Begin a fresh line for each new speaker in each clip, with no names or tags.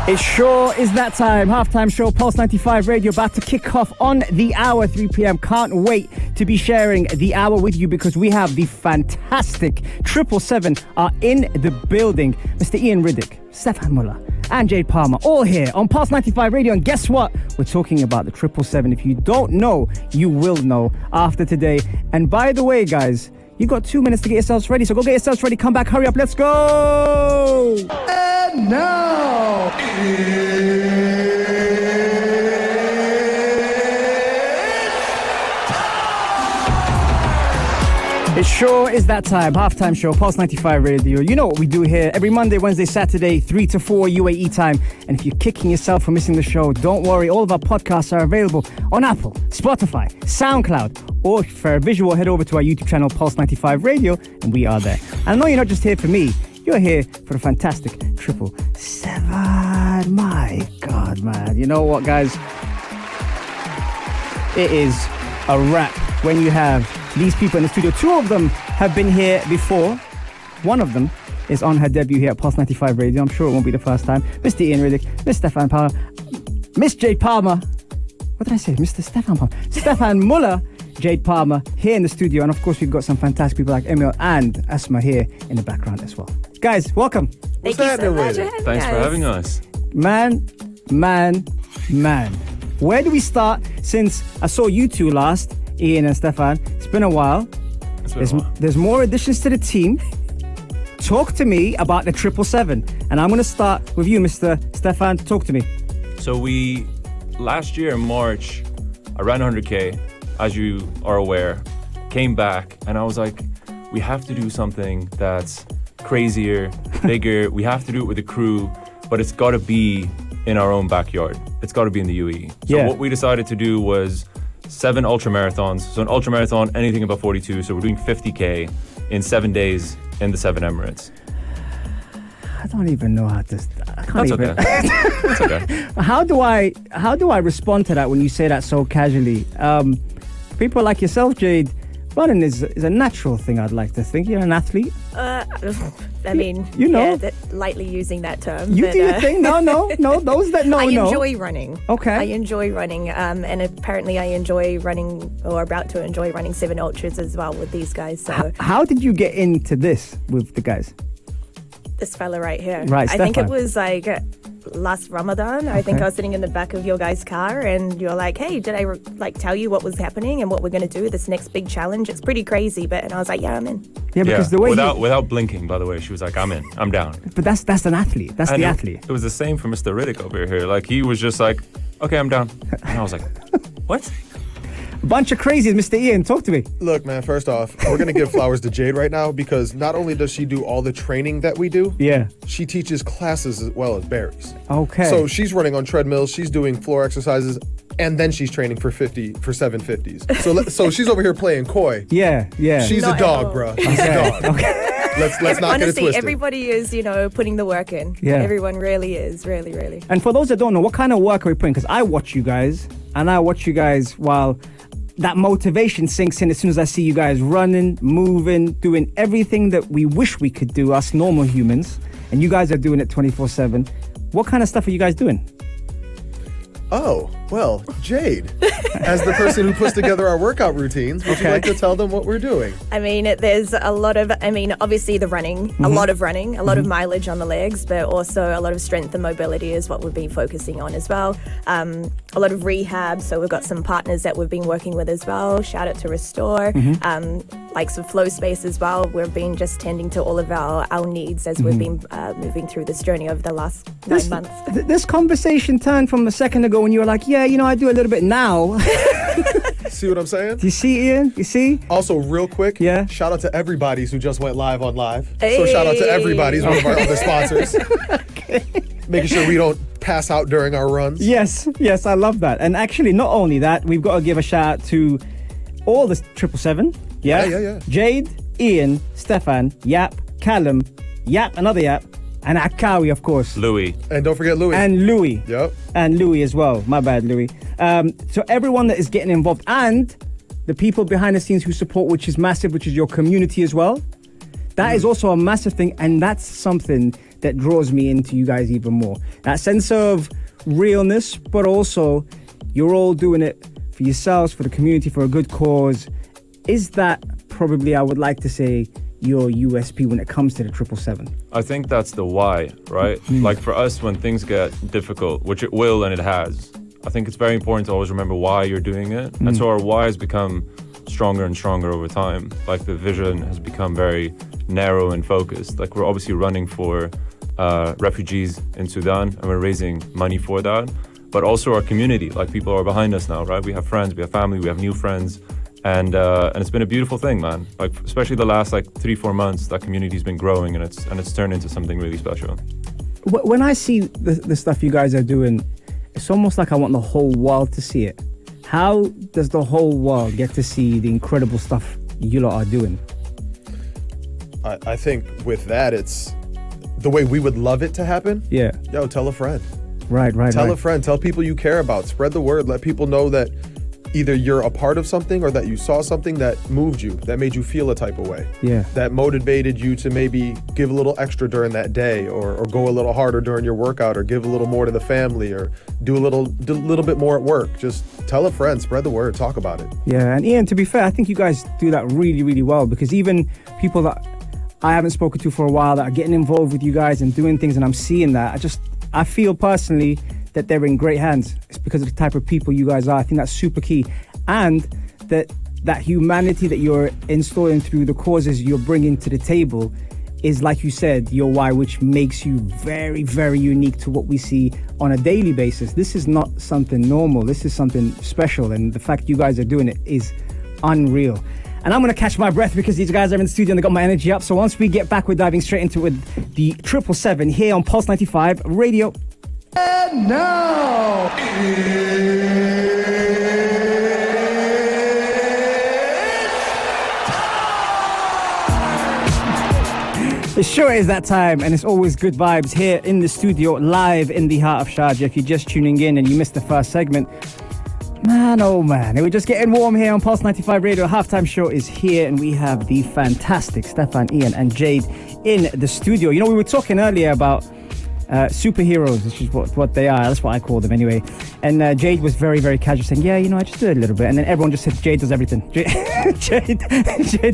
It sure is that time. Halftime show, Pulse 95 Radio, about to kick off on the hour, 3 p.m. Can't wait to be sharing the hour with you because we have the fantastic 777 are in the building. Mr. Ian Riddick, Stephan Muller, and Jade Palmer, all here on Pulse 95 Radio. And guess what? We're talking about the 777. If you don't know, you will know after today. And by the way, guys, you've got 2 minutes to get yourselves ready. So go get yourselves ready. Come back. Hurry up. Let's go. And now, it sure is that time. Halftime show, Pulse 95 Radio. You know what we do here every Monday, Wednesday, Saturday, 3 to 4 UAE time. And if you're kicking yourself for missing the show, don't worry. All of our podcasts are available on Apple, Spotify, SoundCloud, or for a visual, head over to our YouTube channel, Pulse 95 Radio, and we are there. And I know you're not just here for me. You're here for the fantastic 777. My God, man. You know what, guys? It is a wrap when you have these people in the studio. Two of them have been here before. One of them is on her debut here at Pulse 95 Radio. I'm sure it won't be the first time. Mr. Ian Riddick, Miss Stephan Palmer, Miss Jade Palmer. What did I say? Mr. Stephan Palmer. Stephan Muller, Jade Palmer here in the studio. And of course, we've got some fantastic people like Emil and Asma here in the background as well. Guys, welcome.
Thank you so much.
Thanks for having us.
Man. Where do we start? Since I saw you two last, Ian and Stephan, it's been a while. There's more additions to the team. Talk to me about the 777. And I'm going to start with you, Mr. Stephan. Talk to me.
So last year in March, I ran 100K, as you are aware, came back, and I was like, we have to do something that's crazier, bigger. We have to do it with a crew, but it's got to be in our own backyard. It's got to be in the UAE. So what we decided to do was 7 ultra marathons. So an ultra marathon, anything above 42. So we're doing 50K in 7 days in the 7 Emirates.
I don't even know how to.
That's okay. That's okay.
How do I respond to that when you say that so casually? People like yourself, Jade, running is a natural thing. I'd like to think you're an athlete.
I mean,
you know,
lightly using that term.
You do your thing. No. Those that know,
I enjoy running.
Okay.
I enjoy running, and apparently I enjoy running, or about to enjoy running 7 ultras as well with these guys. So,
how did you get into this with the guys?
This fella right here.
Right,
I think it was like last Ramadan. I think I was sitting in the back of your guys' car, and you're like, "Hey, did I tell you what was happening and what we're going to do this next big challenge? It's pretty crazy." And I was like, "Yeah, I'm in."
Yeah, because the way
without blinking, by the way, she was like, "I'm in, I'm down."
But that's an athlete. That's the athlete.
It was the same for Mr. Riddick over here. Like, he was just like, "Okay, I'm down," and I was like, "What?"
Bunch of crazies. Mr. Ian, talk to me.
Look, man, first off, we're going to give flowers to Jade right now because not only does she do all the training that we do, she teaches classes as well as Barry's.
Okay.
So she's running on treadmills, she's doing floor exercises, and then she's training for 750s. So she's over here playing coy.
Yeah.
She's
Not
a dog, bro. She's a dog.
Okay.
Let's not get it
Honestly,
twisted.
everybody is, putting the work in.
Yeah.
Everyone really is, really.
And for those that don't know, what kind of work are we putting? Because I watch you guys while that motivation sinks in as soon as I see you guys running, moving, doing everything that we wish we could do, us normal humans. And you guys are doing it 24/7. What kind of stuff are you guys doing?
Oh, well, Jade, as the person who puts together our workout routines, would you like to tell them what we're doing?
I mean, there's a lot of, obviously the running, a lot of running, a lot of mileage on the legs, but also a lot of strength and mobility is what we've been focusing on as well. A lot of rehab, so we've got some partners that we've been working with as well. Shout out to Restore, like some flow space as well. We've been just tending to all of our needs as we've been moving through this journey over the last 9 months.
This conversation turned from a second ago when you were like, I do a little bit now.
See what I'm saying?
Do you see, Ian? You see?
Also, real quick, shout out to Everybody's who just went live on Live.
Hey.
So shout out to Everybody's, one of our other sponsors. Making sure we don't pass out during our runs.
Yes, I love that. And actually, not only that, we've got to give a shout out to all the 777.
Yeah.
Jade, Ian, Stephan, Yap, Callum, Yap, another Yap, and Akawi, of course.
Louis.
And don't forget Louis.
And Louis.
Yep.
And Louis as well. My bad, Louis. So everyone that is getting involved and the people behind the scenes who support, which is massive, which is your community as well. That is also a massive thing, and that's something that draws me into you guys even more. That sense of realness, but also you're all doing it for yourselves, for the community, for a good cause. Is that probably, I would like to say, your USP when it comes to the 777?
I think that's the why, right? Like for us, when things get difficult, which it will and it has, I think it's very important to always remember why you're doing it. And so our why has become stronger and stronger over time. Like the vision has become very narrow and focused. Like we're obviously running for refugees in Sudan, and we're raising money for that. But also our community, like people are behind us now, right? We have friends, we have family, we have new friends. And it's been a beautiful thing, man. Like especially the last 3-4 months, that community's been growing, and it's turned into something really special.
When I see the stuff you guys are doing, it's almost like I want the whole world to see it. How does the whole world get to see the incredible stuff you lot are doing?
I think with that, it's the way we would love it to happen.
Yeah.
Yo, tell a friend.
Right.
Tell a friend. Tell people you care about. Spread the word. Let people know that either you're a part of something or that you saw something that moved you, that made you feel a type of way.
Yeah.
That motivated you to maybe give a little extra during that day, or go a little harder during your workout, or give a little more to the family, or do a little bit more at work. Just tell a friend, spread the word, talk about it.
Yeah, and Ian, to be fair, I think you guys do that really, really well, because even people that I haven't spoken to for a while that are getting involved with you guys and doing things, and I'm seeing that, I feel personally that they're in great hands. It's because of the type of people you guys are. I think that's super key. And that humanity that you're installing through the causes you're bringing to the table is, like you said, your why, which makes you very, very unique to what we see on a daily basis. This is not something normal. This is something special. And the fact you guys are doing it is unreal. And I'm going to catch my breath because these guys are in the studio and they got my energy up. So once we get back, we're diving straight into it with the 777 here on Pulse 95 Radio. And now, it sure is that time, and it's always good vibes here in the studio, live in the heart of Sharjah. If you're just tuning in and you missed the first segment, man, oh man, we're just getting warm here on Pulse 95 Radio. Halftime show is here, and we have the fantastic Stephan, Ian and Jade in the studio. You know, we were talking earlier about superheroes, which is what they are. That's what I call them anyway. And Jade was very, very casual, saying, yeah, you know, I just do a little bit. And then everyone just said, Jade does everything. Jade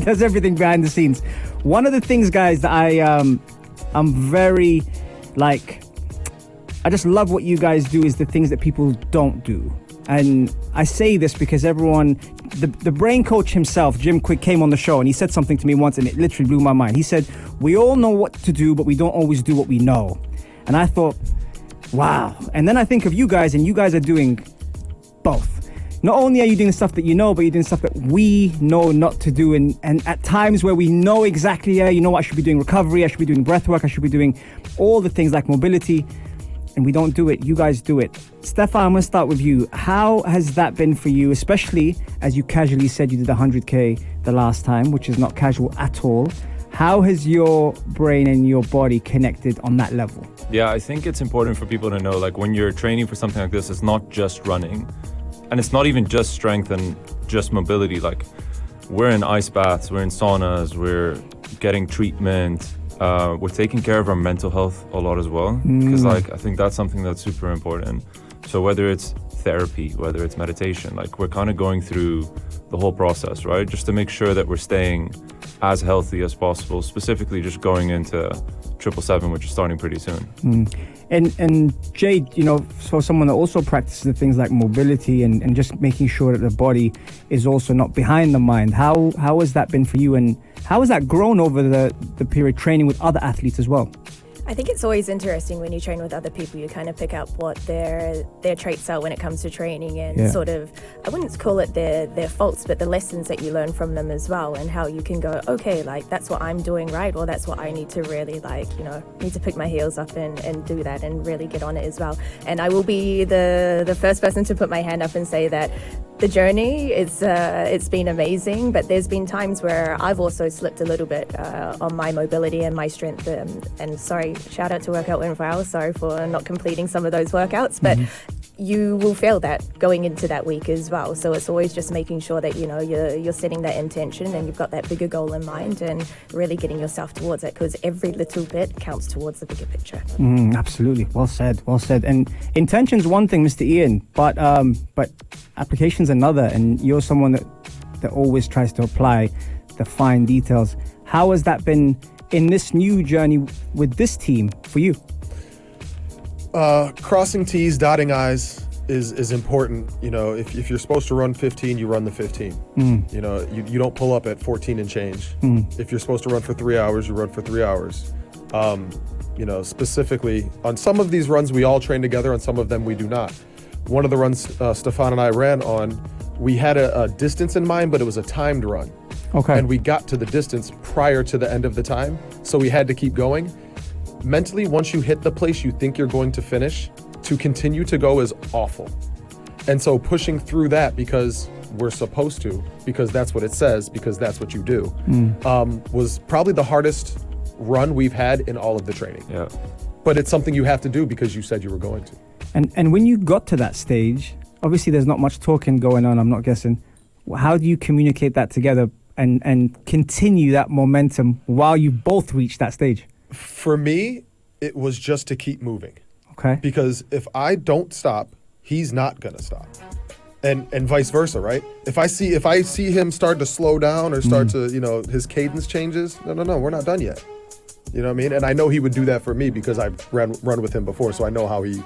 does everything behind the scenes. One of the things, guys, that I'm very, I just love what you guys do is the things that people don't do. And I say this because everyone, the brain coach himself, Jim Quick, came on the show and he said something to me once and it literally blew my mind. He said, we all know what to do, but we don't always do what we know. And I thought, wow. And then I think of you guys, and you guys are doing both. Not only are you doing stuff that you know, but you're doing stuff that we know not to do. And at times where we know exactly, you know what, I should be doing recovery, I should be doing breath work, I should be doing all the things like mobility, and we don't do it. You guys do it. Stephan, I'm going to start with you. How has that been for you, especially as you casually said you did 100K the last time, which is not casual at all. How has your brain and your body connected on that level?
Yeah, I think it's important for people to know, like, when you're training for something like this, it's not just running. And it's not even just strength and just mobility. Like, we're in ice baths, we're in saunas, we're getting treatment. We're taking care of our mental health a lot as well. Because, I think that's something that's super important. So whether it's therapy, whether it's meditation, we're kind of going through the whole process, right? Just to make sure that we're staying as healthy as possible, specifically just going into 777, which is starting pretty soon.
And Jade, you know, for someone that also practices the things like mobility and just making sure that the body is also not behind the mind, how has that been for you, and how has that grown over the period training with other athletes as well?
I think it's always interesting when you train with other people, you kind of pick up what their traits are when it comes to training, and sort of, I wouldn't call it their faults, but the lessons that you learn from them as well, and how you can go, okay, that's what I'm doing right, or that's what I need to really need to pick my heels up and do that and really get on it as well. And I will be the first person to put my hand up and say that the journey, it's been amazing, but there's been times where I've also slipped a little bit on my mobility and my strength, and sorry, shout out to Workout Went Viral, sorry for not completing some of those workouts, but you will feel that going into that week as well. So it's always just making sure that, you know, you're setting that intention and you've got that bigger goal in mind and really getting yourself towards it, because every little bit counts towards the bigger picture.
Absolutely. Well said. Well said. And intention's one thing, Mr. Ian, but application's another. And you're someone that always tries to apply the fine details. How has that been in this new journey with this team for you?
Crossing T's, dotting I's is important. You know, if you're supposed to run 15, you run the 15. You know, you don't pull up at 14 and change. If you're supposed to run for 3 hours, you run for 3 hours. You know, specifically on some of these runs, we all train together. On some of them, we do not. One of the runs Stephan and I ran on, we had a distance in mind, but it was a timed run.
Okay.
And we got to the distance prior to the end of the time, so we had to keep going. Mentally, once you hit the place you think you're going to finish, to continue to go is awful. And so pushing through that because we're supposed to, because that's what it says, because that's what you do, was probably the hardest run we've had in all of the training.
Yeah.
But it's something you have to do because you said you were going to.
And when you got to that stage, obviously there's not much talking going on, I'm not guessing. How do you communicate that together and continue that momentum while you both reach that stage?
For me, it was just to keep moving.
Okay.
Because if I don't stop, he's not gonna stop. And vice versa, right? If I see him start to slow down or start to, you know, his cadence changes, no, we're not done yet. You know what I mean? And I know he would do that for me because I've run with him before, so I know how he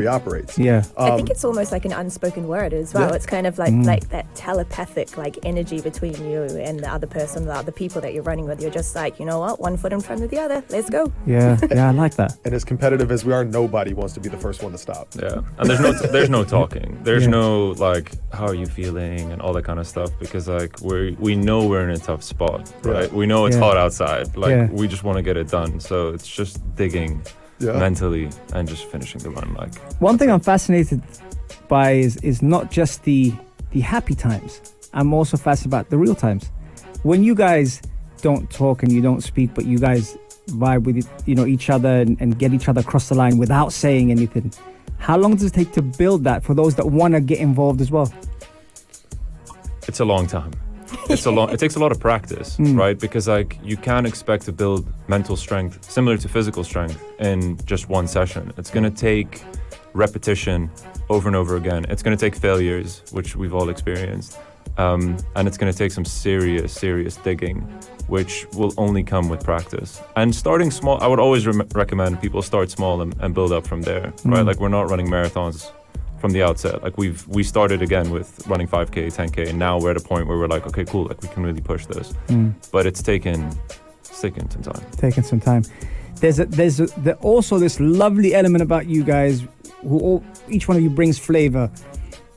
operates.
Yeah.
I think it's almost like an unspoken word as well.
Yeah.
It's kind of like that telepathic like energy between you and the other person, the other people that you're running with. You're just like, you know what, one foot in front of the other. Let's go.
Yeah, I like that.
And as competitive as we are, nobody wants to be the first one to stop.
Yeah, and there's no talking. There's
Yeah.
no like, how are you feeling and all that kind of stuff, because like we know we're in a tough spot, right?
Yeah.
We know it's
Yeah.
hot outside. Like
Yeah.
we just want to get it done. So it's just digging mentally and just finishing the run. Like
One thing I'm fascinated by is not just the happy times. I'm also fascinated about the real times. When you guys don't talk and you don't speak, but you guys vibe with each other and get each other across the line without saying anything. How long does it take to build that for those that want to get involved as well?
it's a long time. It takes a lot of practice, right? Because like you can't expect to build mental strength similar to physical strength in just one session. It's going to take repetition over and over again. It's going to take failures, which we've all experienced. And it's going to take some serious digging, which will only come with practice. And starting small, I would always recommend people start small and build up from there, right? Like we're not running marathons from the outset. Like we started again with running 5K, 10K, and now we're at a point where we're like, okay, cool, like we can really push this. But it's taken some time.
Taking some time. There's also this lovely element about you guys, each one of you brings flavor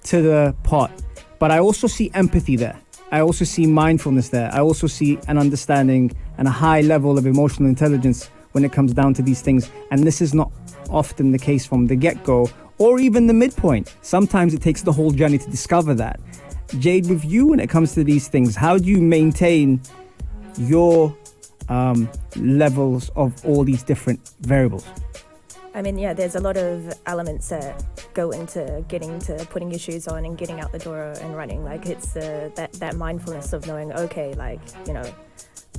to the pot. But I also see empathy there. I also see mindfulness there. I also see an understanding and a high level of emotional intelligence when it comes down to these things. And this is not often the case from the get-go or even the midpoint. Sometimes it takes the whole journey to discover that. Jade, with you, when it comes to these things, how do you maintain your levels of all these different variables?
I mean, yeah, there's a lot of elements that go into getting to putting your shoes on and getting out the door and running. Like it's that mindfulness of knowing, okay, like, you know,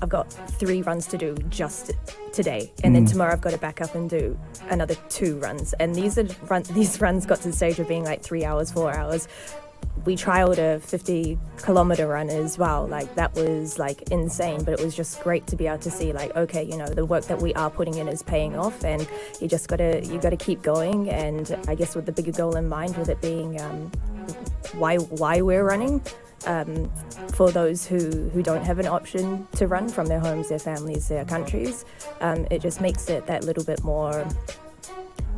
I've got 3 runs to do just today, and then tomorrow I've got to back up and do another 2 runs. And these runs got to the stage of being like 3 hours, 4 hours. We trialed a 50-kilometer run as well. Like that was like insane, but it was just great to be able to see like, okay, you know, the work that we are putting in is paying off, and you gotta keep going. And I guess with the bigger goal in mind, with it being why we're running. For those who don't have an option to run from their homes, their families, their countries, it just makes it that little bit more.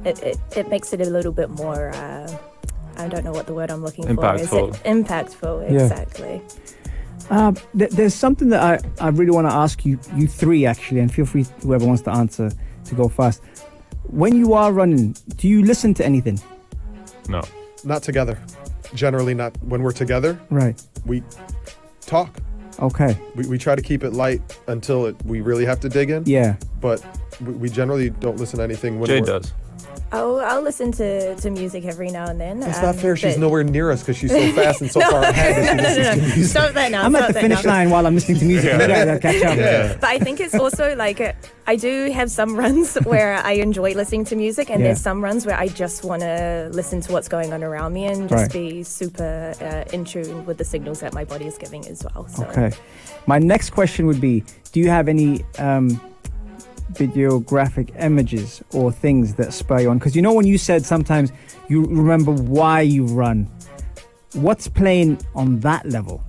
It makes it a little bit more. I don't know what the word I'm looking for is. Impactful, exactly.
There's something that I really want to ask you three actually, and feel free, whoever wants to answer, to go first. When you are running, do you listen to anything?
No.
Not together. Generally not. When we're together,
Right.
we talk.
Okay.
We try to keep it light until we really have to dig in.
Yeah.
But we generally don't listen to anything. When
Jade does.
I'll listen to music every now and then.
It's not fair. She's
but-
nowhere near us because she's so fast and so far ahead that she listens to music.
Stop that now.
I'm at
stop
the
that
finish
now.
line while I'm listening to music. You gotta catch up.
Yeah.
But I think it's also like I do have some runs where I enjoy listening to music, and
Yeah.
there's some runs where I just want to listen to what's going on around me and
Right.
just be super in tune with the signals that my body is giving as well. So.
Okay. My next question would be, do you have any videographic images or things that spur you on? Because you know when you said sometimes you remember why you run, what's playing on that level?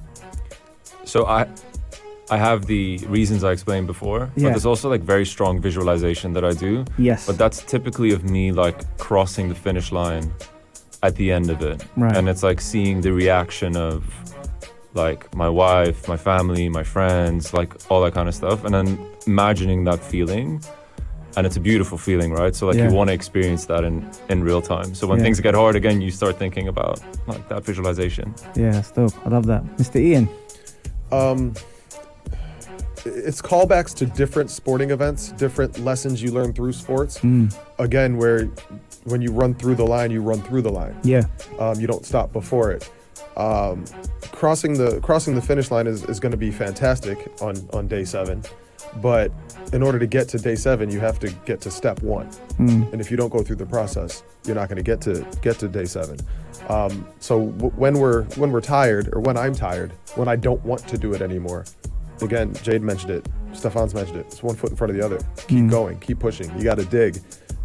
So I have the reasons I explained before,
Yeah.
but there's also like very strong visualization that I do.
Yes.
But that's typically of me like crossing the finish line at the end of it.
Right.
And it's like seeing the reaction of like my wife, my family, my friends, like all that kind of stuff. And then imagining that feeling. And it's a beautiful feeling, right? So like
Yeah.
you want to experience that in real time. So when
Yeah.
things get hard again, you start thinking about like that visualization.
Yeah, that's dope. I love that. Mr. Ian.
It's callbacks to different sporting events, different lessons you learn through sports.
Mm.
Again, where when you run through the line, you run through the line.
Yeah.
You don't stop before it. Crossing the finish line is going to be fantastic on day 7, but in order to get to day 7, you have to get to step 1. And if you don't go through the process, you're not going to get to day 7. So when we're tired, or when I'm tired, when I don't want to do it anymore, again, Jade mentioned it, Stephan's mentioned it, it's one foot in front of the other. Keep going, keep pushing. You got to dig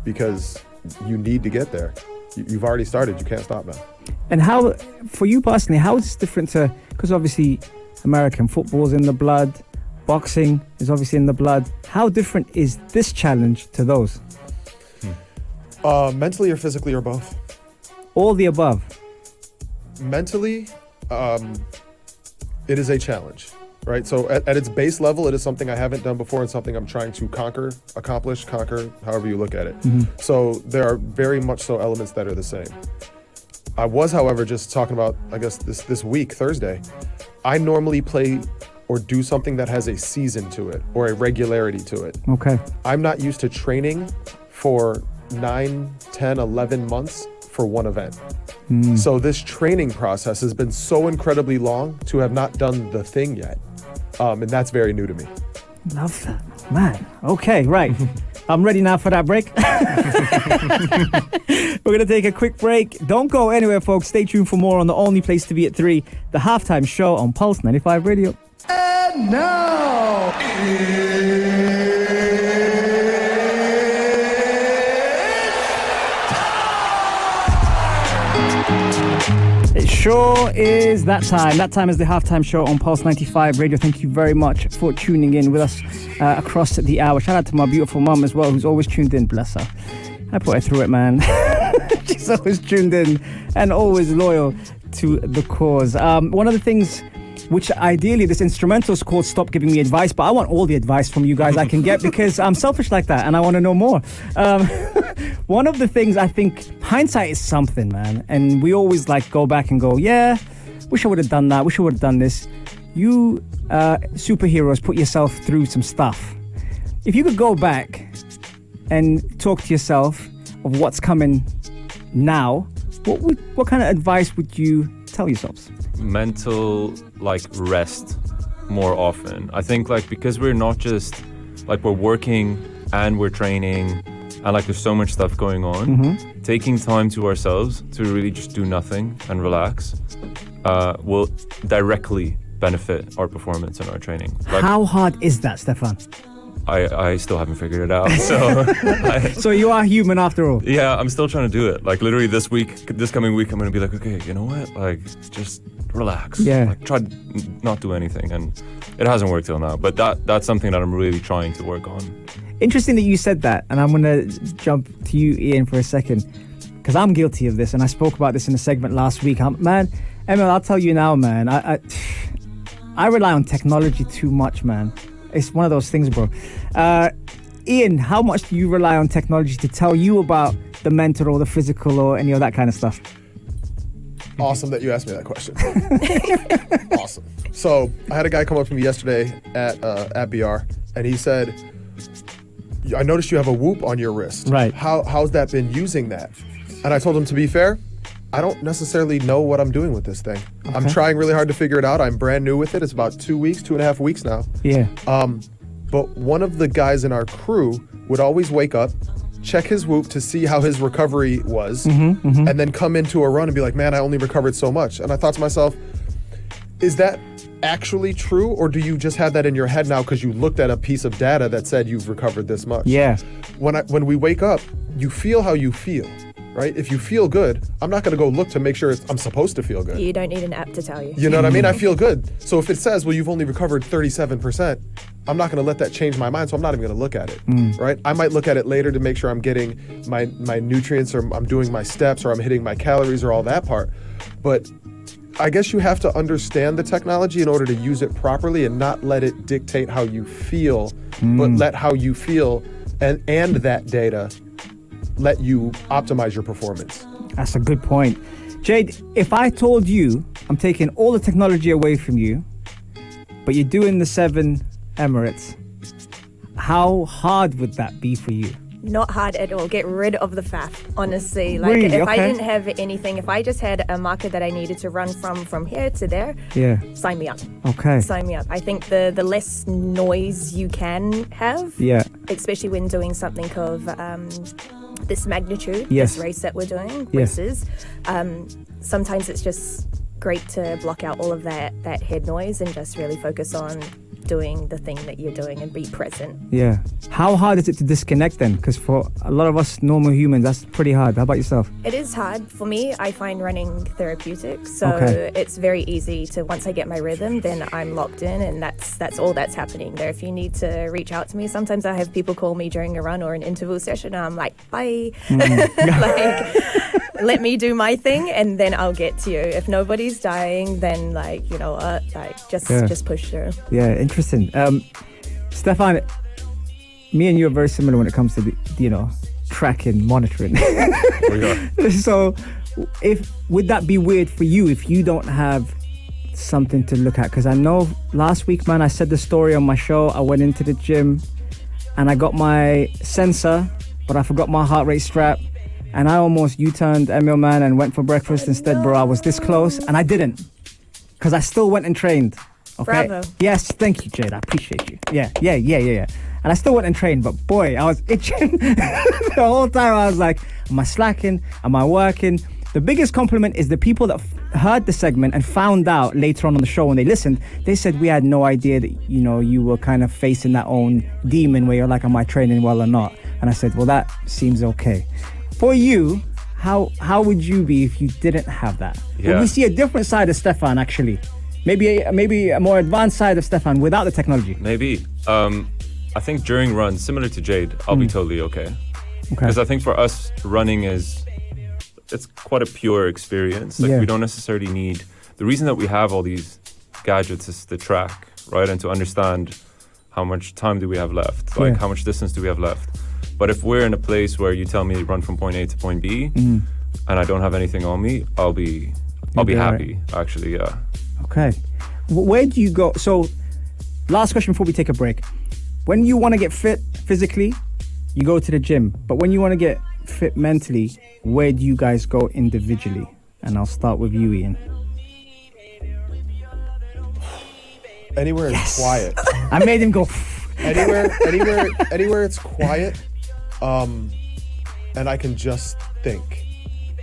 because you need to get there. You've already started, you can't stop now.
And how, for you personally, how is this different to, because obviously American football's in the blood, boxing is obviously in the blood. How different is this challenge to those?
Mentally or physically or both?
All the above.
Mentally, it is a challenge, right? So at its base level, it is something I haven't done before and something I'm trying to accomplish, however you look at it. So there are very much so elements that are the same. I was, however, just talking about, I guess, this week, Thursday, I normally play or do something that has a season to it or a regularity to it.
Okay.
I'm not used to training for 9, 10, 11 months for one event. So this training process has been so incredibly long to have not done the thing yet. And that's very new to me.
Love that. Man. Okay, right. I'm ready now for that break. We're going to take a quick break. Don't go anywhere, folks. Stay tuned for more on the only place to be at 3, the halftime show on Pulse 95 Radio.
And now,
It sure is that time. That time is the halftime show on Pulse 95 Radio. Thank you very much for tuning in with us across the hour. Shout out to my beautiful mum as well, who's always tuned in. Bless her. I put her through it, man. She's always tuned in and always loyal to the cause. One of the things which ideally this instrumental is called Stop Giving Me Advice, but I want all the advice from you guys I can get because I'm selfish like that and I want to know more. One of the things I think, hindsight is something, man, and we always like go back and go, yeah, wish I would have done that, wish I would have done this. You superheroes put yourself through some stuff. If you could go back and talk to yourself of what's coming now, what kind of advice would you tell yourselves?
Mental like rest more often. I think like because we're not just like we're working and we're training and like there's so much stuff going on, taking time to ourselves to really just do nothing and relax will directly benefit our performance and our training. Like,
How hard is that, Stephan?
I still haven't figured it out. So
So you are human after all.
yeah, I'm still trying to do it. Like literally this coming week, I'm going to be like, okay, you know what? Like just relax.
Yeah.
Like try not do anything. And it hasn't worked till now, but that's something that I'm really trying to work on.
Interesting that you said that, and I'm going to jump to you, Ian, for a second, because I'm guilty of this, and I spoke about this in a segment last week. Man, Emil, I'll tell you now, man, I rely on technology too much, man. It's one of those things, bro. Ian, how much do you rely on technology to tell you about the mental or the physical or any of that kind of stuff?
Awesome that you asked me that question. Awesome. So I had a guy come up to me yesterday at BR, and he said, I noticed you have a Whoop on your wrist.
Right.
How's that been using that? And I told him, to be fair, I don't necessarily know what I'm doing with this thing. I'm trying really hard to figure it out. I'm brand new with it. It's about 2.5 weeks now.
Yeah.
But one of the guys in our crew would always wake up, check his Whoop to see how his recovery was, and then come into a run and be like, man, I only recovered so much. And I thought to myself, is that actually true, or do you just have that in your head now because you looked at a piece of data that said you've recovered this much?
Yeah.
When we wake up, you feel how you feel, right? If you feel good, I'm not going to go look to make sure I'm supposed to feel good.
You don't need an app to tell you.
You know what I mean? I feel good. So if it says, well, you've only recovered 37%, I'm not going to let that change my mind, so I'm not even going to look at it, right? I might look at it later to make sure I'm getting my nutrients, or I'm doing my steps, or I'm hitting my calories, or all that part. But I guess you have to understand the technology in order to use it properly and not let it dictate how you feel, but let how you feel and that data let you optimize your performance.
That's a good point. Jade, if I told you I'm taking all the technology away from you, but you're doing the 7 Emirates, how hard would that be for you?
Not hard at all. Get rid of the faff, honestly. Like,
Really?
if I
Okay.
didn't have anything, if I just had a marker that I needed to run from here to there,
Yeah.
sign me up.
Okay.
Sign me up. I think the less noise you can have,
Yeah.
especially when doing something of this magnitude,
Yes.
this race that we're doing,
Yes.
races, sometimes it's just great to block out all of that head noise and just really focus on doing the thing that you're doing and be present.
Yeah. How hard is it to disconnect then? Because for a lot of us normal humans, that's pretty hard. How about yourself?
It is hard. For me, I find running therapeutic. So
Okay.
it's very easy to, once I get my rhythm, then I'm locked in, and that's all that's happening there. If you need to reach out to me, sometimes I have people call me during a run or an interval session, and I'm like, bye. Like, let me do my thing, and then I'll get to you. If nobody's dying, then just push through.
Yeah, interesting. Stephan, me and you are very similar when it comes to the, tracking, monitoring.
We are.
So, would that be weird for you if you don't have something to look at? Because I know last week, man, I said the story on my show. I went into the gym and I got my sensor, but I forgot my heart rate strap. And I almost U-turned Emil, man, and went for breakfast instead, bro. I was this close, and I didn't. Because I still went and trained. Okay?
Bravo.
Yes, thank you, Jade. I appreciate you. Yeah. And I still went and trained, but boy, I was itching. The whole time I was like, am I slacking? Am I working? The biggest compliment is the people that heard the segment and found out later on the show when they listened, they said, we had no idea that, you were kind of facing that own demon where you're like, am I training well or not? And I said, well, that seems okay. For you, how would you be if you didn't have that?
Yeah.
Would we see a different side of Stephan, actually? Maybe a more advanced side of Stephan without the technology?
Maybe. I think during runs, similar to Jade, I'll be totally okay.
Okay.
Because I think for us, running it's quite a pure experience. Like,
Yeah.
we don't necessarily need... The reason that we have all these gadgets is to track, right? And to understand how much time do we have left? Like,
Yeah.
how much distance do we have left? But if we're in a place where you tell me run from point A to point B, and I don't have anything on me, I'll be
be
happy, actually, yeah.
Okay. Where do you go? So, last question before we take a break. When you want to get fit physically, you go to the gym. But when you want to get fit mentally, where do you guys go individually? And I'll start with you, Ian.
Anywhere it's quiet.
I made him go.
Anywhere it's quiet, and I can just think.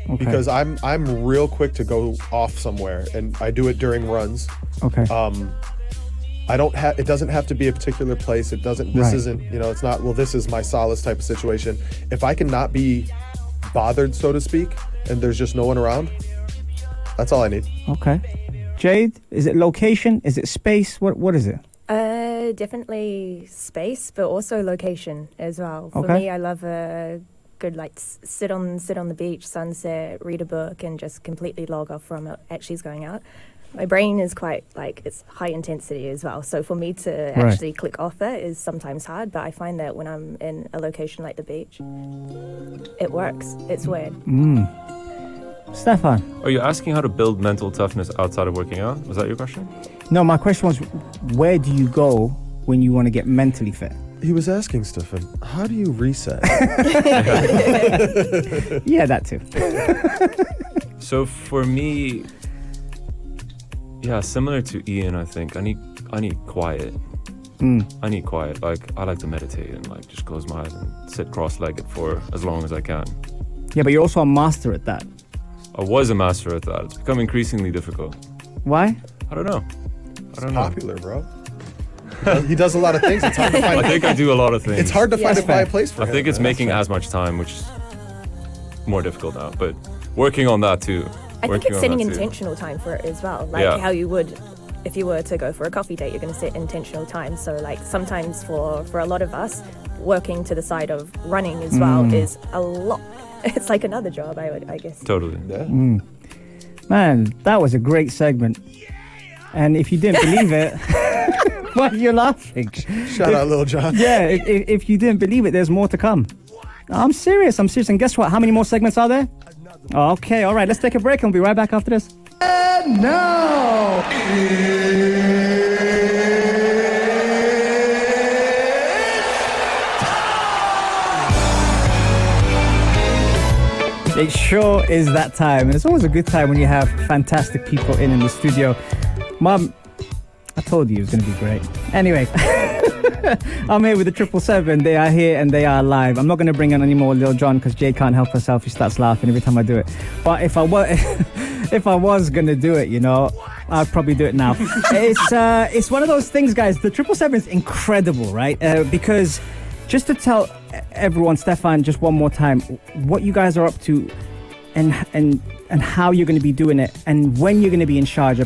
Okay.
Because I'm real quick to go off somewhere, and I do it during runs.
Okay.
I don't have. It doesn't have to be a particular place. It doesn't. This
Right.
isn't. It's not. Well, this is my solace type of situation. If I can not be bothered, so to speak, and there's just no one around, that's all I need.
Okay. Jade, is it location? Is it space? What is it?
Definitely space, but also location as well. For
Okay.
me, I love a good sit on the beach, sunset, read a book, and just completely log off from actually going out. My brain is quite it's high intensity as well. So for me to actually click off that is sometimes hard, but I find that when I'm in a location like the beach, it works. It's weird.
Stephan.
Are you asking how to build mental toughness outside of working out? Was that your question?
No, my question was, where do you go when you want to get mentally fit?
He was asking, Stephan, how do you reset?
Yeah, that too.
So for me, yeah, similar to Ian, I think I need quiet. I need quiet. Like, I like to meditate and like just close my eyes and sit cross-legged for as long as I can.
Yeah, but you're also a master at that.
I was a master at that. It's become increasingly difficult.
Why?
I don't know.
Popular, bro. He does a lot of things. It's hard to find.
I think I do a lot of things.
It's hard to find a
Yeah.
quiet place for
I
him.
think it's
man.
making as much time, which is more difficult now. But working on that too.
I think
Working
it's
on
setting
that too.
intentional time for it as well. Like
Yeah.
how you would if you were to go for a coffee date, you're going to set intentional time. So like sometimes for a lot of us, working to the side of running as well is a lot. It's like another job, I guess.
Totally.
Yeah.
Man, that was a great segment. And if you didn't believe it, why are you laughing?
Shout out, Lil Jon.
Yeah, if you didn't believe it, there's more to come. I'm serious. And guess what? How many more segments are there? Okay, all right. Let's take a break and we'll be right back after this.
And now,
It sure is that time. And it's always a good time when you have fantastic people in the studio. Mom, I told you it was going to be great. Anyway, I'm here with the 777. They are here and they are live. I'm not going to bring in any more Lil Jon because Jade can't help herself. She starts laughing every time I do it. But if I was going to do it, you know, I'd probably do it now. It's one of those things, guys. The 777 is incredible, right? Because just to tell everyone, Stephan, just one more time, what you guys are up to and how you're going to be doing it and when you're going to be in Sharjah,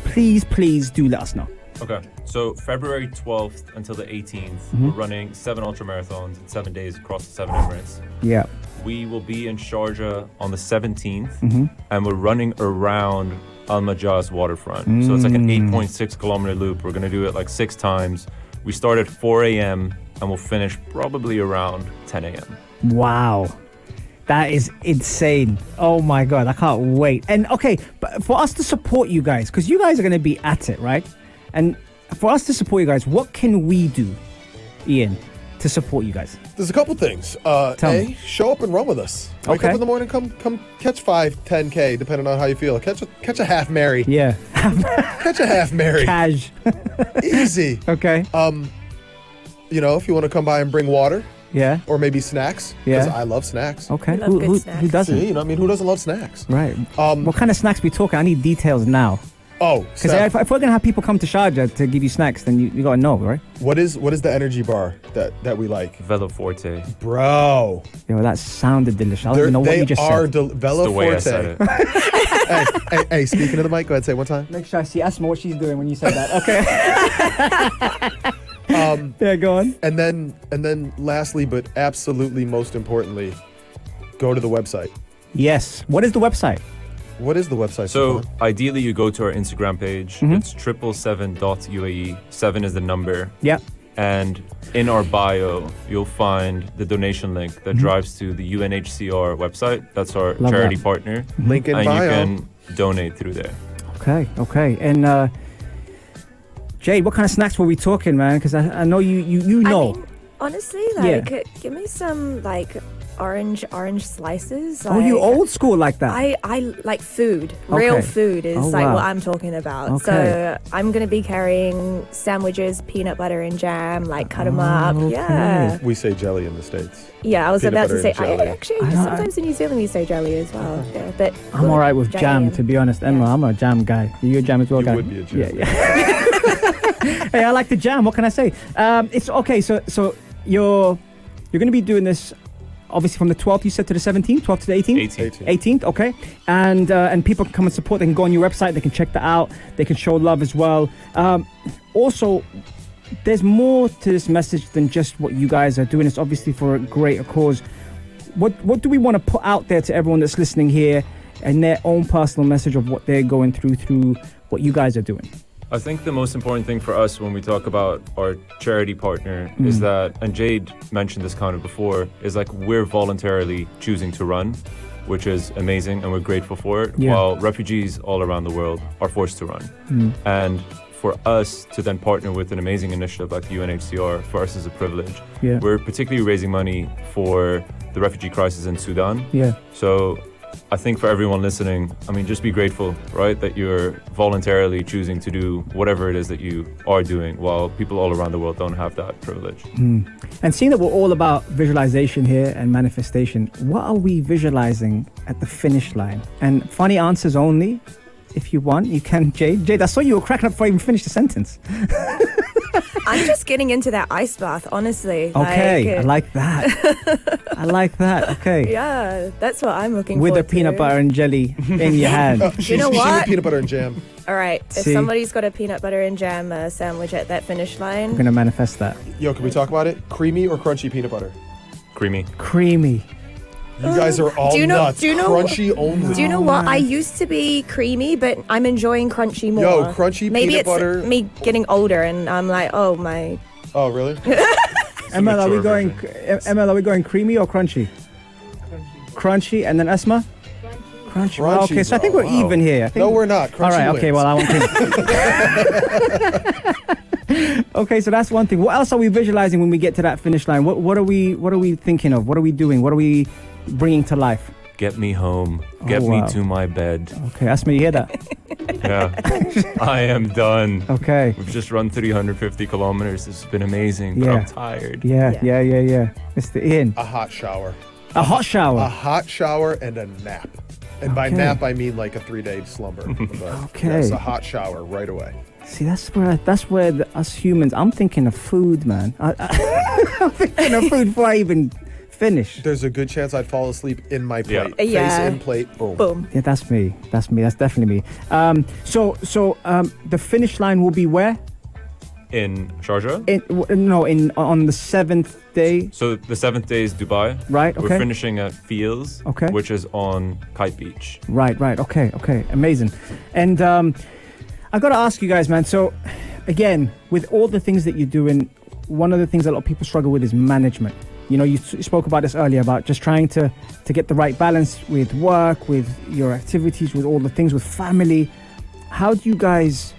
please do let us know.
Okay, so February 12th until the 18th, we're running 7 ultra marathons in 7 days across the 7 Emirates.
Yeah.
We will be in Sharjah on the 17th, and we're running around Al Majaz waterfront. So it's like an 8.6 kilometer loop. We're going to do it like 6 times. We start at 4 a.m. and we'll finish probably around 10 a.m.
Wow. That is insane. Oh my God, I can't wait. And okay, but for us to support you guys, because you guys are going to be at it, right? And for us to support you guys, what can we do, Ian, to support you guys?
There's a couple things.
Tell
A,
me.
show up and run with us. Wake
Okay.
up in the morning, come catch 5, 10K, depending on how you feel. Catch a half Mary.
Yeah.
Catch a half Mary.
Cash.
Easy.
Okay.
You know, if you want to come by and bring water
Yeah.
or maybe snacks.
Yeah.
Because I love snacks.
Okay.
We love good
Who
snacks.
doesn't?
See, you know, I mean, who doesn't love snacks?
Right. What kind of snacks we talking? I need details now.
Oh,
Because
Steph,
if we're going to have people come to Sharjah to give you snacks, then you got to know, right?
what is the energy bar that we like?
Velo Forte.
Bro.
Yo, that sounded delicious. I don't even know what you just said.
Velo
The way I
Forte.
said it.
hey, speaking of the mic, go ahead, say it one time.
Make sure I see Asma what she's doing when you said that. Okay. Yeah, go on.
And then lastly, but absolutely most importantly, go to the website.
Yes. What is the website?
What is the website?
So
Stephan?
ideally you go to our Instagram page. It's 777.uae. 7 is the number.
Yeah.
And in our bio, you'll find the donation link that drives to the UNHCR website. That's our
Love
charity
that.
partner.
Link in
And
bio.
you can donate through there.
Okay. And Jade, what kind of snacks were we talking, man? Because I know you know.
I mean, honestly,
Yeah.
like, give me some like orange slices.
Oh, you
like-
old school like that.
I like food. Real
Okay.
food is
Oh,
like
wow.
what I'm talking about.
Okay.
So I'm gonna be carrying sandwiches, peanut butter and jam, like cut them up.
okay.
Yeah,
We say jelly in the States.
yeah. I was
Peanut
about to
butter
say.
and jelly.
Actually,
I know,
sometimes in New Zealand we say jelly as well. Yeah, but
I'm all right with jam, to be honest. Emma,
Yeah.
I'm a jam guy. Are you a jam as well,
You
guy?
would be a jam.
Yeah. Hey, I like the jam. What can I say? It's okay. So you're going to be doing this. Obviously, from the 12th, you said to the 17th, 12th to the 18th?
18.
18th, okay. And people can come and support. They can go on your website. They can check that out. They can show love as well. Also, there's more to this message than just what you guys are doing. It's obviously for a greater cause. What do we want to put out there to everyone that's listening here and their own personal message of what they're going through what you guys are doing?
I think the most important thing for us when we talk about our charity partner is that, and Jade mentioned this kind of before, is like we're voluntarily choosing to run, which is amazing and we're grateful for it,
Yeah.
while refugees all around the world are forced to run. And for us to then partner with an amazing initiative like the UNHCR, for us is a privilege.
Yeah.
We're particularly raising money for the refugee crisis in Sudan.
Yeah.
So I think for everyone listening, I mean, just be grateful, right, that you're voluntarily choosing to do whatever it is that you are doing, while people all around the world don't have that privilege.
And seeing that we're all about visualization here and manifestation, what are we visualizing at the finish line? And funny answers only. If you want, you can, Jade. Jade, I saw you were cracking up before I even finished the sentence.
I'm just getting into that ice bath, honestly.
Okay, I like that. I like that. Okay.
Yeah, that's what I'm looking
With
for.
the peanut butter and jelly in your hand.
You know what?
She's peanut butter and jam.
All right, if
See?
somebody's got a peanut butter and jam sandwich at that finish line,
I'm going to manifest that.
Yo, can we talk about it? Creamy or crunchy peanut butter?
Creamy.
Creamy.
You guys are all nuts. Crunchy only.
do you know what? I used to be creamy, but I'm enjoying crunchy more.
Yo, crunchy
Maybe
peanut
it's
butter.
me getting older, and I'm like, oh my.
Oh, really?
ML, are we
mature
going? ML, are we going creamy or crunchy? Crunchy, and then Esma. Crunchy. Well,
Crunchy,
okay, so I think
bro.
we're
Wow.
even here. I think
No, we're not. Crunchy
All right. Okay.
wins.
Well, I won't think. Okay, so that's one thing. What else are we visualizing when we get to that finish line? What are we thinking of? What are we doing? What are we bringing to life?
Get me home. Get
wow.
me to my bed.
Okay, Esma, you hear that?
Yeah. I am done.
Okay.
We've just run 350 kilometers. This has been amazing, but
Yeah.
I'm tired.
Yeah.
Yeah.
Mr. Ian,
A hot shower.
a hot shower.
A hot shower and a nap. And by
Okay.
nap, I mean like a 3-day slumber. But
Okay.
Yes, a hot shower right away.
See, that's where us humans. I'm thinking of food, man. I'm thinking of food before I even finish.
There's a good chance I'd fall asleep in my
Yeah.
plate.
Yeah.
Face in plate, boom.
Boom.
Yeah, that's me. That's definitely me. So the finish line will be where?
In Sharjah.
On the 7th day,
So the 7th day is Dubai.
right?
We're
Okay.
finishing at Fields,
Okay.
which is on Kite Beach.
Right. Okay. Amazing. And I got to ask you guys, man. So again, with all the things that you're doing, one of the things a lot of people struggle with is management. You know, you spoke about this earlier about just trying to get the right balance with work, with your activities, with all the things, with family. How do you guys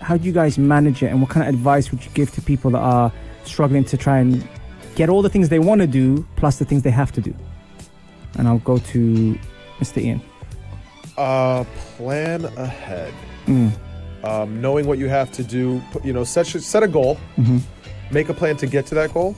manage it, and what kind of advice would you give to people that are struggling to try and get all the things they want to do plus the things they have to do? And I'll go to Mr. Ian.
Plan ahead. Knowing what you have to do, set a goal, make a plan to get to that goal,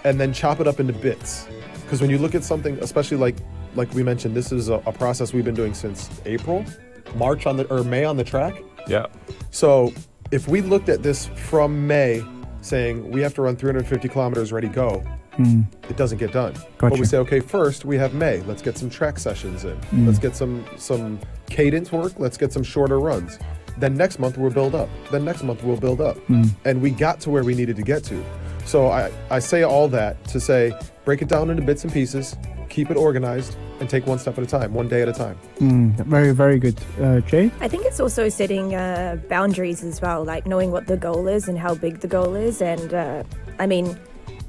and then chop it up into bits. Because when you look at something, especially like we mentioned, this is a process we've been doing since May on the track.
Yeah.
So if we looked at this from May, saying we have to run 350 kilometers, ready, go, it doesn't get done. But
Gotcha.
we say, okay, first we have May. Let's get some track sessions in. Let's get some cadence work. Let's get some shorter runs. Then next month we'll build up. Then next month we'll build up. And we got to where we needed to get to. So I say all that to say, break it down into bits and pieces, keep it organized, and take one step at a time, one day at a time.
Very, very good. Jay?
I think it's also setting boundaries as well, like knowing what the goal is and how big the goal is. And I mean,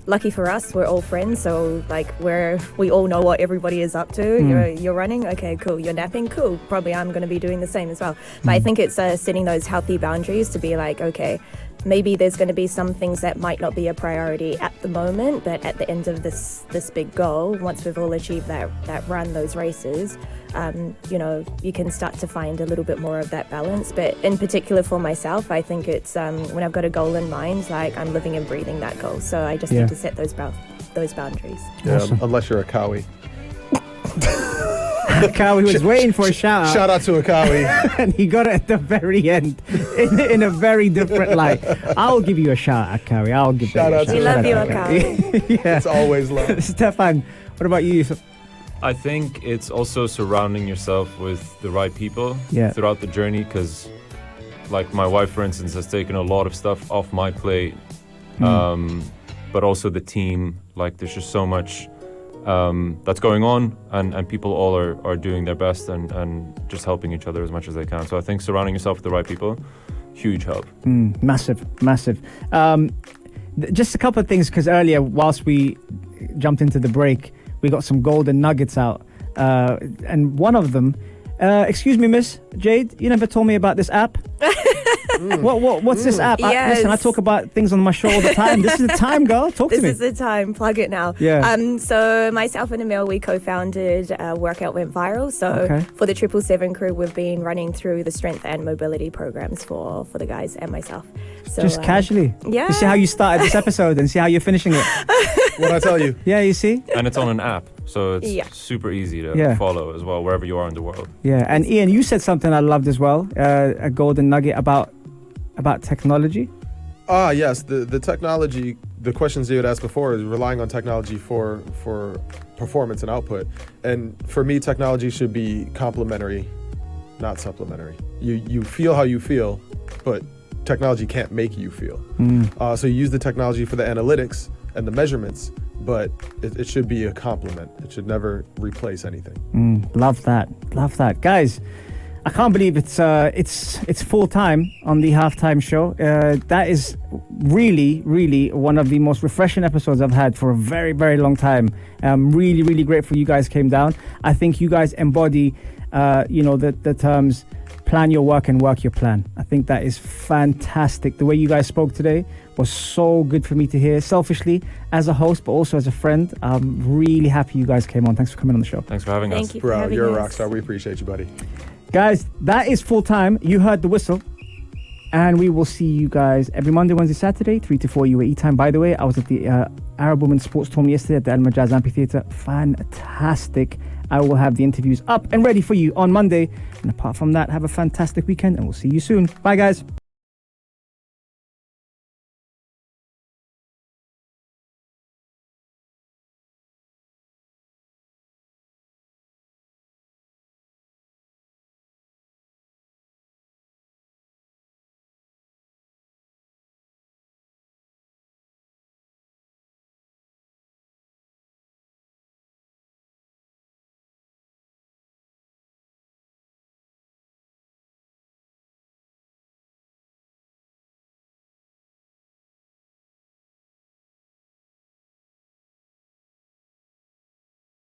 lucky for us, we're all friends, so like we all know what everybody is up to. You're running, okay, cool. You're napping, cool. Probably I'm going to be doing the same as well. But I think it's setting those healthy boundaries to be like, okay, maybe there's going to be some things that might not be a priority at the moment, but at the end of this big goal, once we've all achieved that run, those races, you can start to find a little bit more of that balance. But in particular for myself, I think it's when I've got a goal in mind, like I'm living and breathing that goal. So I just need to set those boundaries.
Yeah,
Awesome.
unless you're a Kawi.
Kawi was waiting for a shout out.
Shout out to a Kawi.
And he got it at the very end in a very different light. I'll give you a shout out, Kawi. I'll give
Shout
that
out
a
to
We
shout
love you,
out.
Akawi.
Yeah.
It's always love.
Stephan, what about you?
I think it's also surrounding yourself with the right people throughout the journey, because like my wife, for instance, has taken a lot of stuff off my plate, but also the team. Like there's just so much that's going on, and people all are doing their best and just helping each other as much as they can. So I think surrounding yourself with the right people, huge help.
Massive. Just a couple of things, because earlier, whilst we jumped into the break, we got some golden nuggets out. And one of them, excuse me, Miss Jade, you never told me about this app. What's this app?
Yes.
Listen, I talk about things on my show all the time. This is the time, girl. Talk to me.
This is the time. Plug it now.
Yeah.
So myself and Emil, we co-founded Workout Went Viral. So
Okay.
for the 777 crew, we've been running through the strength and mobility programs for the guys and myself. So
Just casually.
yeah.
You see how you started this episode and see how you're finishing it.
What I tell you?
Yeah, you see?
And it's on an app, so it's
Yeah.
super easy to
Yeah.
follow as well, wherever you are in the world.
Yeah. And Ian, you said something I loved as well, a golden nugget about technology.
Yes, the technology, the questions you had asked before is relying on technology for performance and output. And for me, technology should be complementary, not supplementary. You feel how you feel, but technology can't make you feel. So you use the technology for the analytics and the measurements, but it should be a complement. It should never replace anything.
Love that. Guys, I can't believe it's full time on the halftime show. That is really, really one of the most refreshing episodes I've had for a very, very long time. I'm really, really grateful you guys came down. I think you guys embody, the terms plan your work and work your plan. I think that is fantastic. The way you guys spoke today was so good for me to hear, selfishly as a host, but also as a friend. I'm really happy you guys came on. Thanks for coming on the show.
Thanks for having us.
Thank you for
Bro,
having
you're a
us.
rock star. We appreciate you, buddy.
Guys, that is full time. You heard the whistle. And we will see you guys every Monday, Wednesday, Saturday, 3 to 4 UAE time. By the way, I was at the Arab Women's Sports Tournament yesterday at the Al Majaz Amphitheatre. Fantastic. I will have the interviews up and ready for you on Monday. And apart from that, have a fantastic weekend and we'll see you soon. Bye, guys.